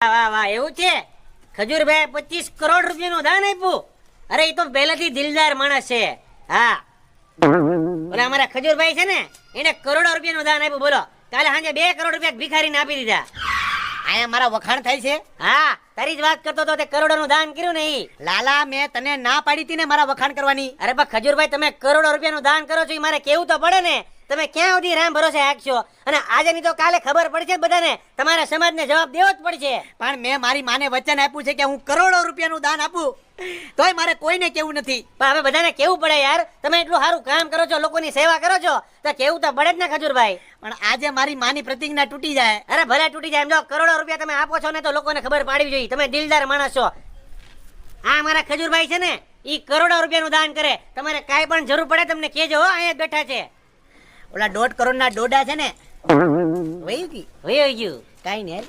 વાહ વાહ, એવું છે? ખજૂરભાઈ 25 કરોડ રૂપિયાનું દાન આપ્યું. અરે એ તો પહેલેથી દિલદાર માણસ છે. હા, ઓલા અમારા ખજૂરભાઈ છે ને, એને કરોડો રૂપિયાનું દાન આપ્યું. બોલો, કાલે સાંજે 2 કરોડ રૂપિયા ભિખારીને આપી દીધા. આયા મારા વખાણ થાય છે. હા, તારી જ વાત કરતો તો, તે કરોડોનું દાન કર્યું ને ઈ. લાલા, મેં તને ના પાડી હતી ને મારા વખાણ કરવાની. અરે પણ ખજૂરભાઈ, તમે કરોડો રૂપિયાનું દાન કરો છો, એ મારે કેવું તો પડે ને. તમે ક્યાં સુધી રામ ભરોસે હાંકશો? અને આજે ની તો કાલે ખબર પડશે બધાને. તમારા સમાજને જવાબ દેવો જ પડશે. પણ મેં મારી માને વચન આપ્યું છે કે હું કરોડો રૂપિયાનું દાન આપું, તોય મારે કોઈને કેવું નથી. પણ હવે બધાને કેવું પડે યાર. તમે એટલું સારું કામ કરો છો, લોકોની સેવા કરો છો, તો કેવું તો પડે જ ને ખજૂરભાઈ. પણ આજે મારી માની પ્રતિજ્ઞા તૂટી જાય. અરે ભલે તૂટી જાય, એમ જો કરોડો રૂપિયા તમે આપો છો ને, તો લોકોને ખબર પાડવી જોઈએ. તમે દિલદાર માણસ છો. આ મારા ખજૂરભાઈ છે ને, ઈ કરોડો રૂપિયાનું દાન કરે. તમારે કાંઈ પણ જરૂર પડે તમને કહેજો, હો, અહીંયા જ બેઠા છે. ઓલા 1.5 કરોડના ડોડા છે ને, વહી ગઈ. વયો ગયું. કાઈ નહીં.